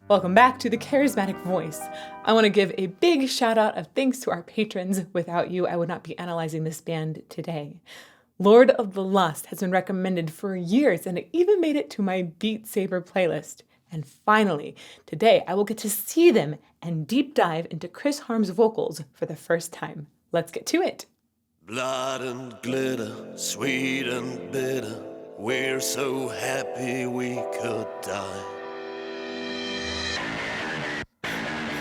Welcome back to the Charismatic Voice. I want to give a big shout out of thanks to our patrons. Without you, I would not be analyzing this band today. Lord of the Lust has been recommended for years, and it even made it to my Beat Saber playlist. And finally, today I will get to see them and deep dive into Chris Harm's vocals for the first time. Let's get to it. Blood and glitter, sweet and bitter, we're so happy we could die.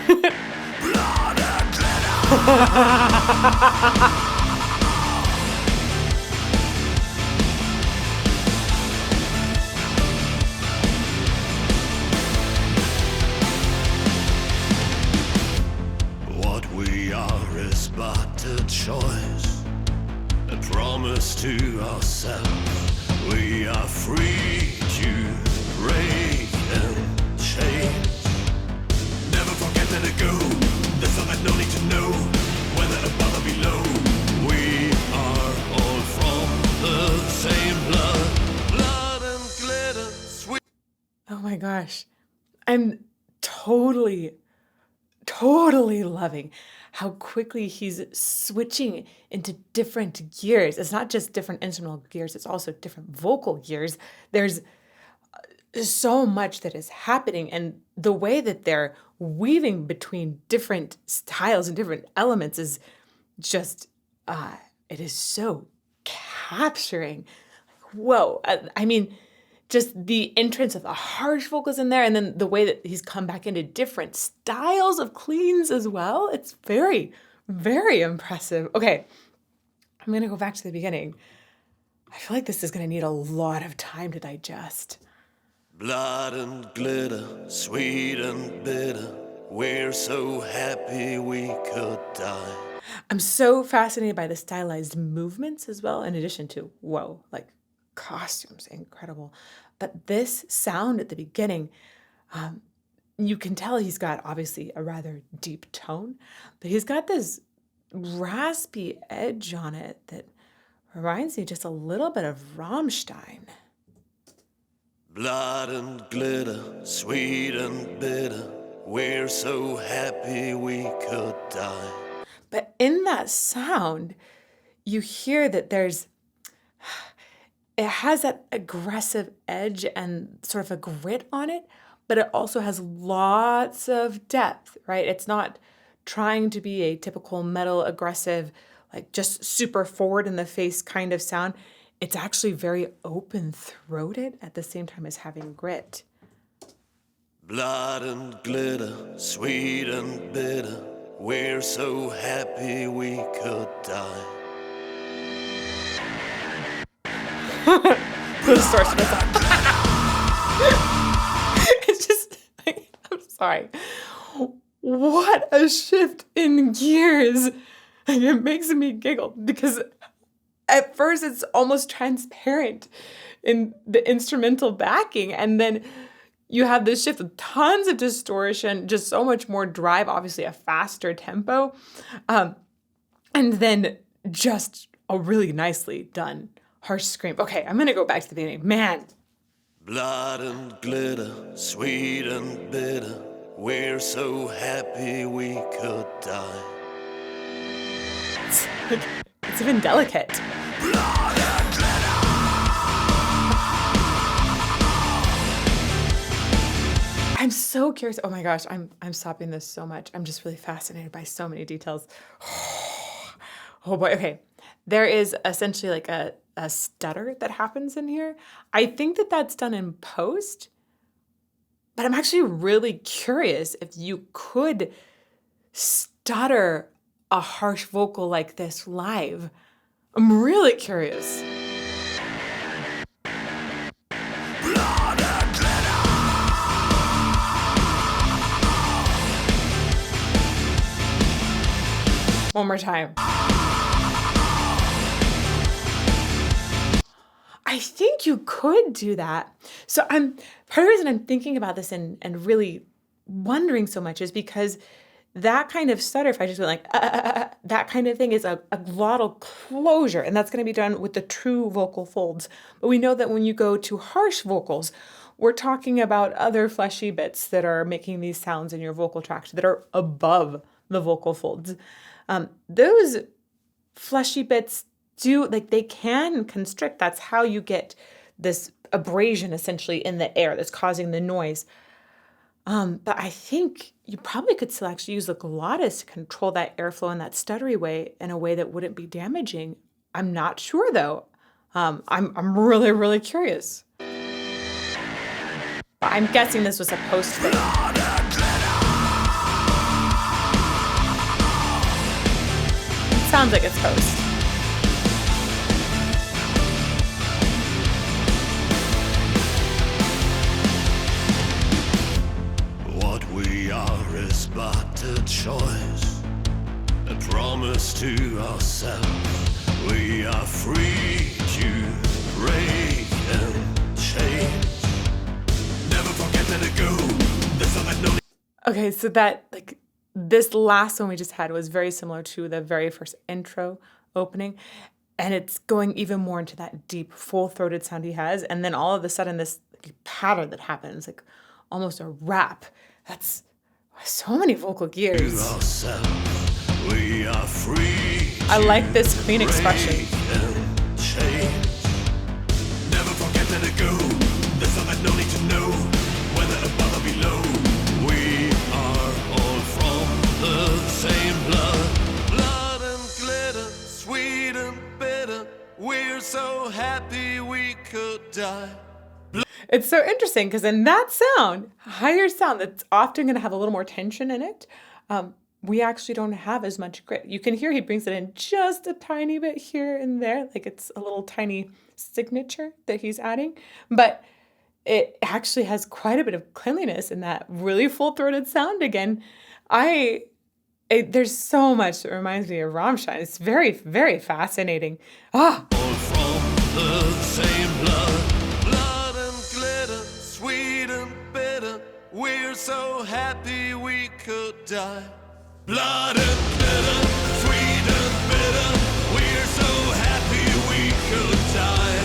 Blood and glitter! What we are is but a choice, a promise to ourselves. We are free to break and change. Never forget that it go. There's no need to know whether above or below. We are all from the same blood, blood and glitter, sweet. Oh my gosh. I'm totally loving how quickly he's switching into different gears. It's not just different instrumental gears, it's also different vocal gears. There's so much that is happening, and the way that they're weaving between different styles and different elements is just, it is so capturing. Whoa. I mean, just the entrance of the harsh vocals in there, and then the way that he's come back into different styles of cleans as well. It's very, very impressive. Okay, I'm going to go back to the beginning. I feel like this is going to need a lot of time to digest. Blood and glitter, sweet and bitter, we're so happy we could die. I'm so fascinated by the stylized movements as well, in addition to, whoa, like costumes, incredible. But this sound at the beginning, you can tell he's got obviously a rather deep tone, but he's got this raspy edge on it that reminds me just a little bit of Rammstein. Blood and glitter, sweet and bitter, we're so happy we could die. But in that sound, you hear that it has that aggressive edge and sort of a grit on it, but it also has lots of depth, right? It's not trying to be a typical metal aggressive, like just super forward in the face kind of sound. It's actually very open-throated at the same time as having grit. Blood and glitter, sweet and bitter, we're so happy we could die. The source of the song. It's just, I'm sorry. What a shift in gears. It makes me giggle because at first it's almost transparent in the instrumental backing, and then you have this shift with tons of distortion, just so much more drive, obviously a faster tempo, and then just a really nicely done harsh scream. Okay, I'm gonna go back to the beginning. Man. Blood and glitter, sweet and bitter, we're so happy we could die. It's even delicate. Blood and glitter. I'm so curious. Oh my gosh, I'm stopping this so much. I'm just really fascinated by so many details. Oh boy, okay. There is essentially like a stutter that happens in here. I think that that's done in post, but I'm actually really curious if you could stutter a harsh vocal like this live. I'm really curious. Blood and glitter. One more time. I think you could do that. So part of the reason I'm thinking about this and really wondering so much is because that kind of stutter, if I just went like, that kind of thing is a glottal closure, and that's going to be done with the true vocal folds. But we know that when you go to harsh vocals, we're talking about other fleshy bits that are making these sounds in your vocal tract that are above the vocal folds. Those fleshy bits they can constrict. That's how you get this abrasion essentially in the air that's causing the noise. But I think you probably could still actually use the glottis to control that airflow in that stuttery way in a way that wouldn't be damaging. I'm not sure though. I'm really, really curious. But I'm guessing this was a post thing. It sounds like it's post. What we are is but a choice, a promise to ourselves. We are free to break and change. Never forget that it go. Okay, so this last one we just had was very similar to the very first intro opening, and it's going even more into that deep, full-throated sound he has, and then all of a sudden this pattern that happens, like almost a rap. That's so many vocal gears. We are free. I like this clean expression. Never forget that it go. There's no need to know whether above or below. We are all from the same blood. Blood and glitter, sweet and bitter. We're so happy we could die. It's so interesting because in that sound, higher sound that's often going to have a little more tension in it, we actually don't have as much grit. You can hear he brings it in just a tiny bit here and there, like it's a little tiny signature that he's adding, but it actually has quite a bit of cleanliness in that really full-throated sound again. There's so much that reminds me of Rammstein. It's very, very fascinating. All from the same blood. Blood and glitter, sweet and bitter. We're so happy we could die. Blood and glitter, sweet and bitter. We're so happy we could die.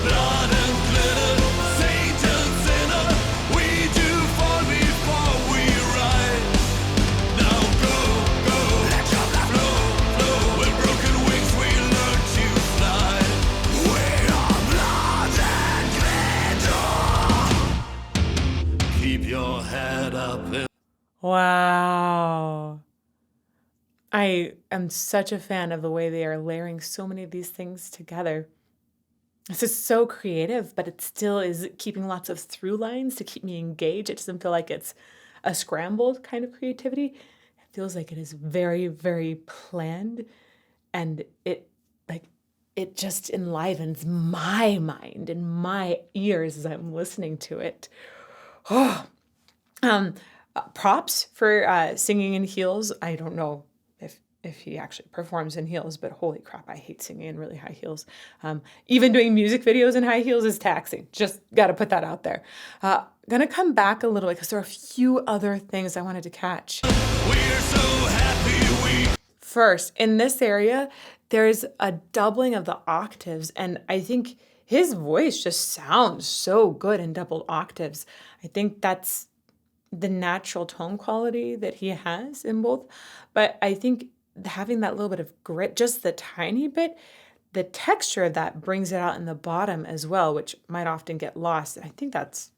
Blood and glitter, Satan sinner. We do fall before we rise. Now go, let your blood flow. With broken wings we learn to fly. We are blood and glitter. Keep your head up and Wow. I am such a fan of the way they are layering so many of these things together. This is so creative, but it still is keeping lots of through lines to keep me engaged. It doesn't feel like it's a scrambled kind of creativity. It feels like it is very, very planned, and it just enlivens my mind and my ears as I'm listening to it. Oh, props for singing in heels. I don't know if he actually performs in heels, but holy crap, I hate singing in really high heels. Even doing music videos in high heels is taxing. Just got to put that out there. Gonna come back a little bit because there are a few other things I wanted to catch. we're so happy First, in this area, there's a doubling of the octaves, and I think his voice just sounds so good in doubled octaves. I think that's the natural tone quality that he has in both, but I think having that little bit of grit, just the tiny bit, the texture of that brings it out in the bottom as well, which might often get lost. I think that's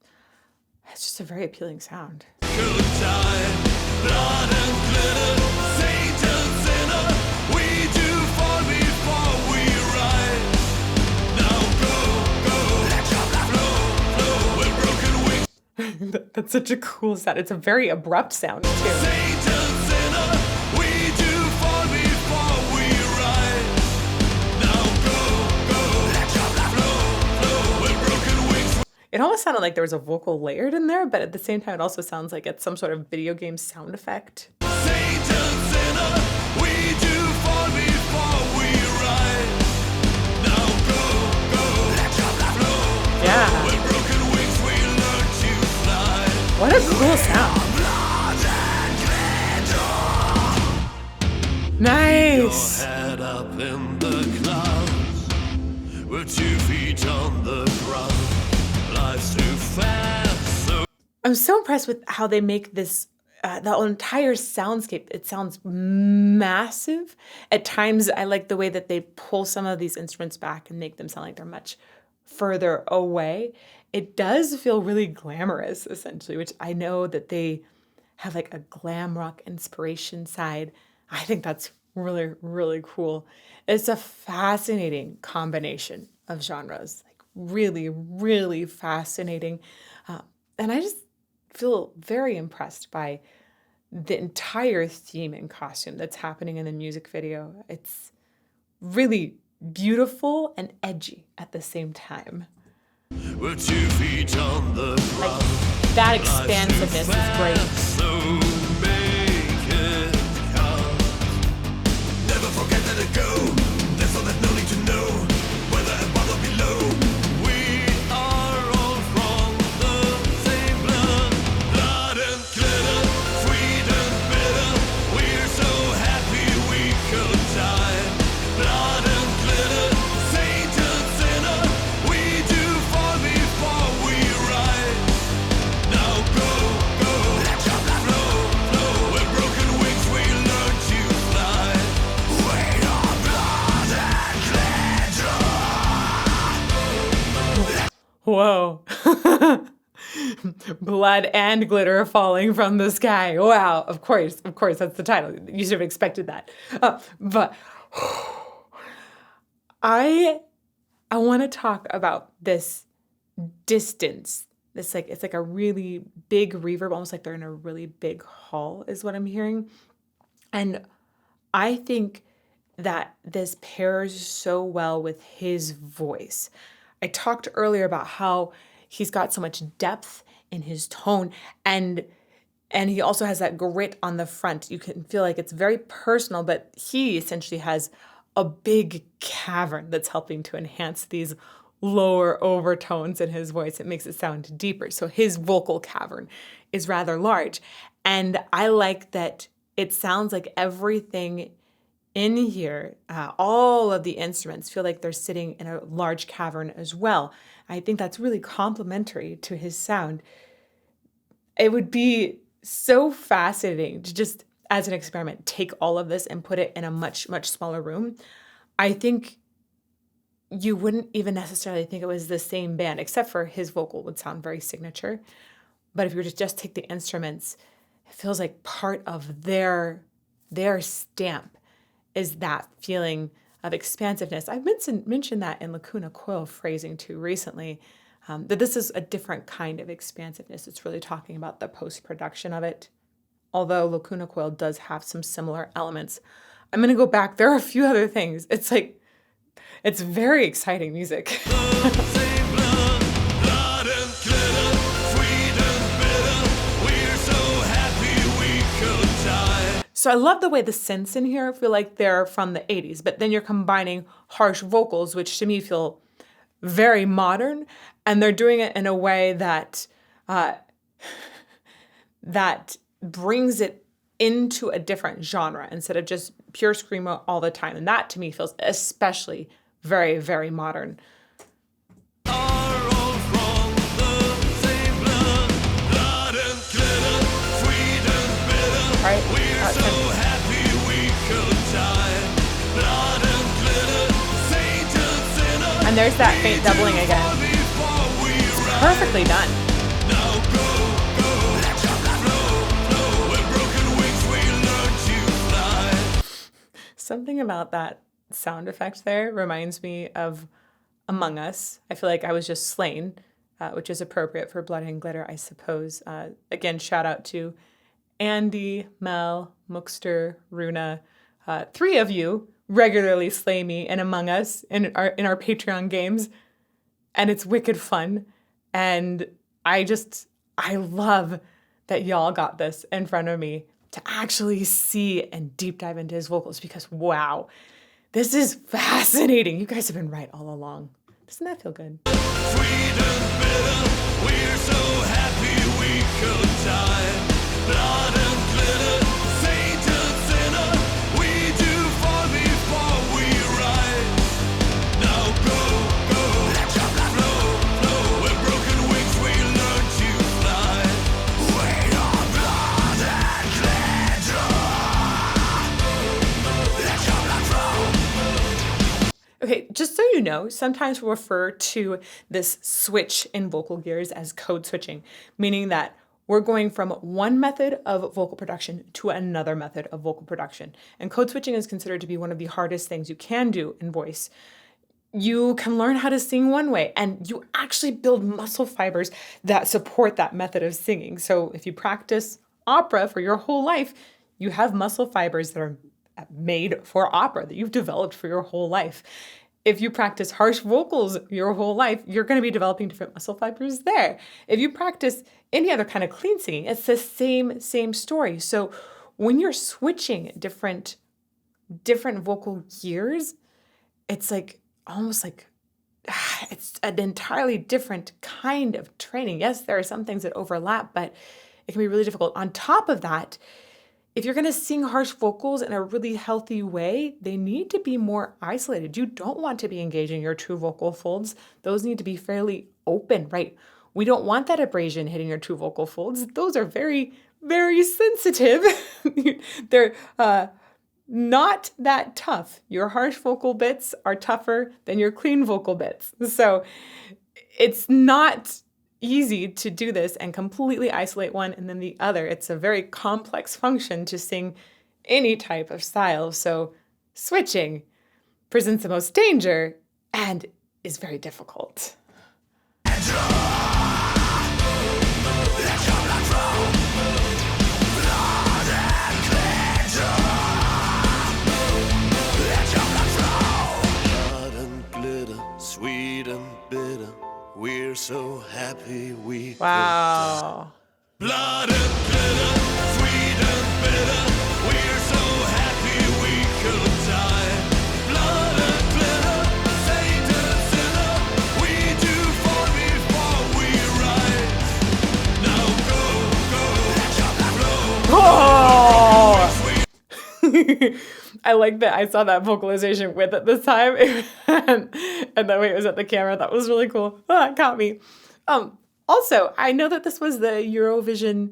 just a very appealing sound. could die. Blood and glitter, Satan sinner. We do fall before we rise. Now go, let your blood flow with broken wings. That's such a cool sound. It's a very abrupt sound too. Satan sinner, we do fall before we rise. Now go, let your blood flow with broken wings. It almost sounded like there was a vocal layered in there, but at the same time, it also sounds like it's some sort of video game sound effect. Satan sinner, we do fall before we rise. Now go, let your blood flow. Yeah. With broken wings we learn to fly. What a cool sound. Blood and glitter. Nice. Your head up in the clouds, with 2 feet on the ground. Life's too fast. I'm so impressed with how they make this the entire soundscape. It sounds massive. At times, I like the way that they pull some of these instruments back and make them sound like they're much further away. It does feel really glamorous, essentially, which I know that they have like a glam rock inspiration side. I think that's really, really cool. It's a fascinating combination of genres, like really, really fascinating. Uh, and I just feel very impressed by the entire theme and costume that's happening in the music video. It's really beautiful and edgy at the same time. We're 2 feet on the Like, ground. that expansiveness is great. So make it count. Never forget that it go. There's all that no need to know. Whether above or below. We are all from the same blood. Blood and glitter, sweet and bitter. We're so happy we could die. Blood and glitter, saint and sinner. We do fall before we rise. Now go, go, let your blood flow, flow. With broken wings we learn to fly. We are blood and glitter. Whoa. Blood and glitter falling from the sky. Wow. Of course, that's the title. You should have expected that. But I want to talk about this distance. It's like a really big reverb, almost like they're in a really big hall, is what I'm hearing. And I think that this pairs so well with his voice. I talked earlier about how he's got so much depth in his tone, and he also has that grit on the front. You can feel like it's very personal, but he essentially has a big cavern that's helping to enhance these lower overtones in his voice. It makes it sound deeper. So his vocal cavern is rather large. And I like that it sounds like everything in here, all of the instruments feel like they're sitting in a large cavern as well. I think that's really complementary to his sound. It would be so fascinating to just, as an experiment, take all of this and put it in a much, much smaller room. I think you wouldn't even necessarily think it was the same band, except for his vocal would sound very signature. But if you were to just take the instruments, it feels like part of their stamp is that feeling of expansiveness. I've mentioned that in Lacuna Coil phrasing too recently, that this is a different kind of expansiveness. It's really talking about the post-production of it. Although Lacuna Coil does have some similar elements. I'm going to go back. There are a few other things. It's like, it's very exciting music. So I love the way the synths in here feel like they're from the 80s, but then you're combining harsh vocals, which to me feel very modern, and they're doing it in a way that that brings it into a different genre instead of just pure screamo all the time. And that to me feels especially very, very modern. Right? And there's that faint doubling again. It's perfectly done. Something about that sound effect there reminds me of Among Us. I feel like I was just slain, which is appropriate for Blood and Glitter, I suppose. Again, shout out to Andy, Mel, Mookster, Runa. 3 of you regularly slay me in Among Us in our Patreon games, and it's wicked fun. And I love that y'all got this in front of me to actually see and deep dive into his vocals, because wow, this is fascinating. You guys have been right all along. Doesn't that feel good? Sweet and bitter, we're so happy we could die. Blood and glitter, saint and sinner, we do fall before we rise. Now go, go, let your blood flow, flow. With broken wings we learn to fly. you know, sometimes we'll refer to this switch in vocal gears as code switching, meaning that we're going from one method of vocal production to another method of vocal production. And code switching is considered to be one of the hardest things you can do in voice. You can learn how to sing one way, and you actually build muscle fibers that support that method of singing. So if you practice opera for your whole life, you have muscle fibers that are made for opera that you've developed for your whole life. If you practice harsh vocals your whole life, you're going to be developing different muscle fibers there. If you practice any other kind of clean singing, it's the same story. So when you're switching different vocal gears, it's like almost like it's an entirely different kind of training. Yes, there are some things that overlap, but it can be really difficult. On top of that, if you're going to sing harsh vocals in a really healthy way, they need to be more isolated. You don't want to be engaging your true vocal folds. Those need to be fairly open, right? We don't want that abrasion hitting your true vocal folds. Those are very, very sensitive. They're not that tough. Your harsh vocal bits are tougher than your clean vocal bits. So it's not easy to do this and completely isolate one and then the other. It's a very complex function to sing any type of style. So switching presents the most danger and is very difficult. Sweet and bitter, we're so happy we Wow. could die. Blood and glitter, sweet and bitter, we're so happy we could die. Blood and glitter, saint and sinner, we do fall before we rise. Now go, let your blood flow. Oh! I like that I saw that vocalization with it this time. and the way it was at the camera, that was really cool. Oh, it caught me. Also, I know that this was the Eurovision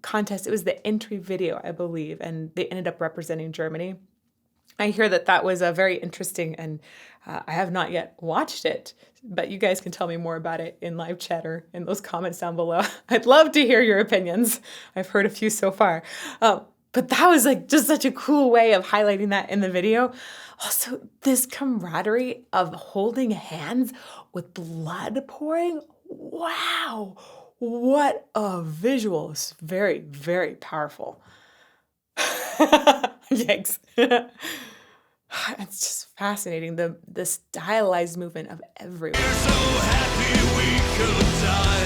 contest. It was the entry video, I believe, and they ended up representing Germany. I hear that that was a very interesting, and I have not yet watched it, but you guys can tell me more about it in live chat or in those comments down below. I'd love to hear your opinions. I've heard a few so far. But that was like just such a cool way of highlighting that in the video. Also, this camaraderie of holding hands with blood pouring. Wow, what a visual. It's very, very powerful. Yikes. It's just fascinating, the stylized movement of everyone. We're so happy we could die.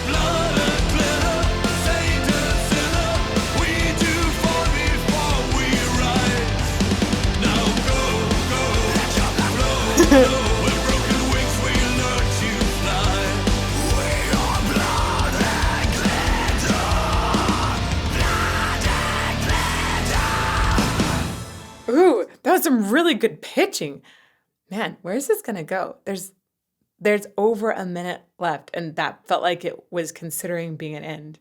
Blood and glitter, saint and sinner, we do fall before we rise. Now go, let your blood flow. With broken wings we learn to fly. We are blood and glitter, blood and glitter. Ooh, that was some really good pitching. Man, where's this gonna go? There's over a minute left, and that felt like it was considering being an end.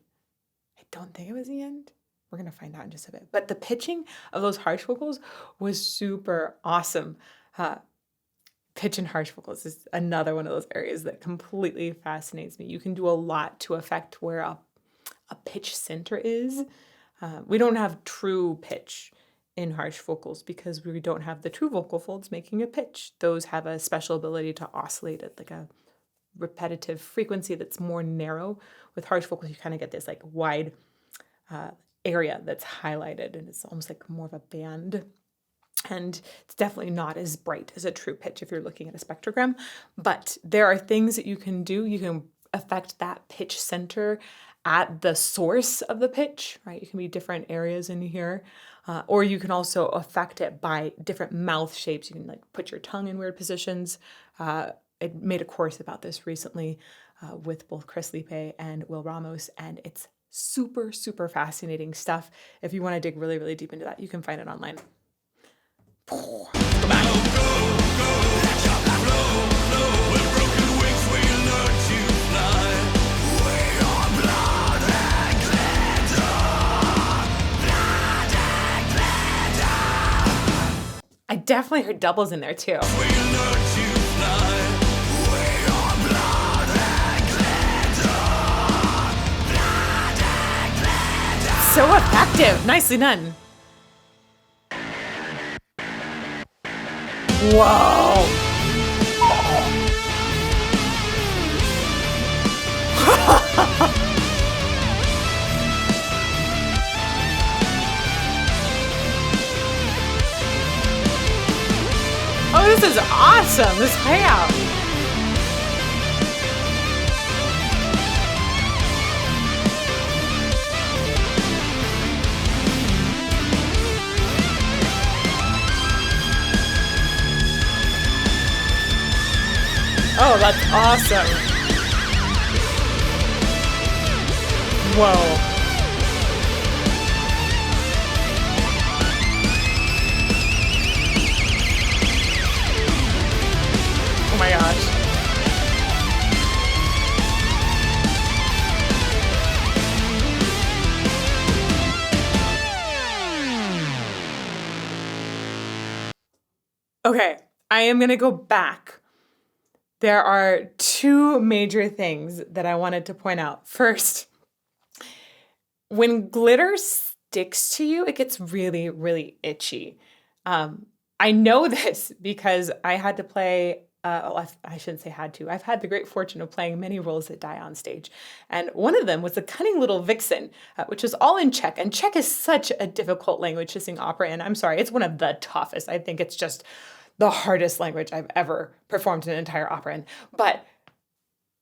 I don't think it was the end. We're gonna find out in just a bit. But the pitching of those harsh vocals was super awesome. Pitch and harsh vocals is another one of those areas that completely fascinates me. You can do a lot to affect where a pitch center is. We don't have true pitch in harsh vocals because we don't have the true vocal folds making a pitch. Those have a special ability to oscillate at like a repetitive frequency that's more narrow. With harsh vocals, you kind of get this like wide area that's highlighted, and it's almost like more of a band. And it's definitely not as bright as a true pitch if you're looking at a spectrogram. But there are things that you can do. You can affect that pitch center at the source of the pitch, right? It can be different areas in here. Or you can also affect it by different mouth shapes. You can like put your tongue in weird positions. I made a course about this recently with both Chris Lipe and Will Ramos, and it's super, super fascinating stuff. If you want to dig really, really deep into that, you can find it online. I definitely heard doubles in there too. So effective. Nicely done. Whoa. Oh, this is awesome. This payout. Oh, that's awesome. Whoa. Oh my gosh. Okay, I am going to go back. There are two major things that I wanted to point out. First, when glitter sticks to you, it gets really, really itchy. I know this because I had to play, I shouldn't say had to. I've had the great fortune of playing many roles that die on stage. And one of them was the cunning little vixen, which was all in Czech. And Czech is such a difficult language to sing opera in. I'm sorry, it's one of the toughest. I think it's just the hardest language I've ever performed an entire opera in. But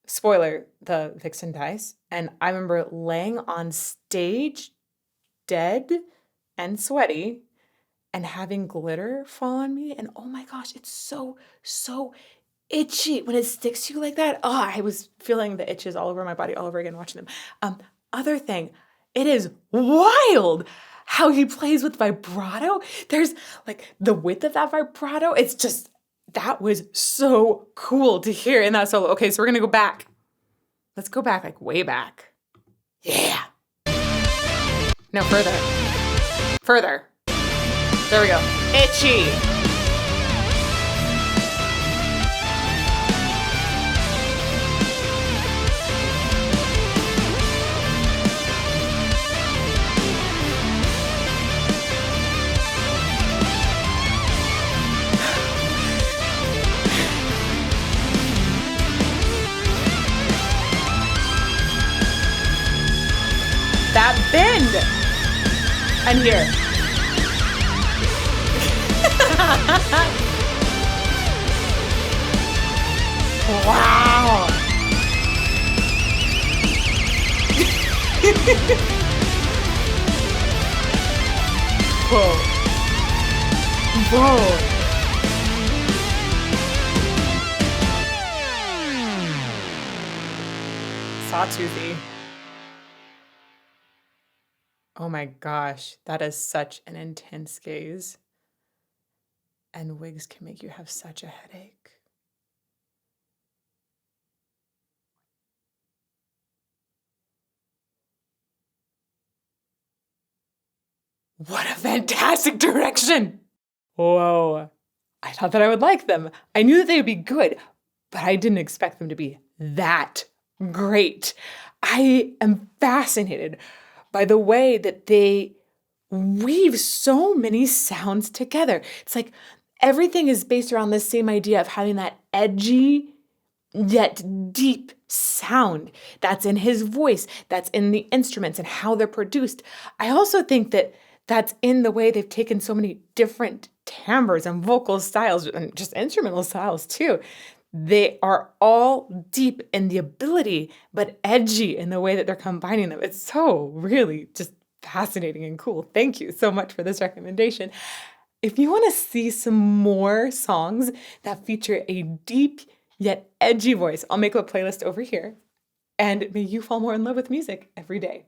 spoiler, the vixen dies. And I remember laying on stage dead and sweaty and having glitter fall on me. And oh my gosh, it's so, so itchy when it sticks to you like that. Oh, I was feeling the itches all over my body all over again watching them. Other thing, it is wild how he plays with vibrato. There's like the width of that vibrato. It's just, that was so cool to hear in that solo. Okay, so we're going to go back. Let's go back, like way back. Yeah. No, further. Further. There we go. Itchy. That bend. And here. Wow. Whoa. Whoa. Sawtoothy. Oh my gosh, that is such an intense gaze. And wigs can make you have such a headache. What a fantastic direction! Whoa. I thought that I would like them. I knew that they would be good, but I didn't expect them to be that great. I am fascinated by the way that they weave so many sounds together. It's like everything is based around the same idea of having that edgy yet deep sound that's in his voice, that's in the instruments and how they're produced. I also think that that's in the way they've taken so many different timbres and vocal styles and just instrumental styles too. They are all deep in the ability, but edgy in the way that they're combining them. It's so really just fascinating and cool. Thank you so much for this recommendation. If you want to see some more songs that feature a deep yet edgy voice, I'll make a playlist over here. And may you fall more in love with music every day.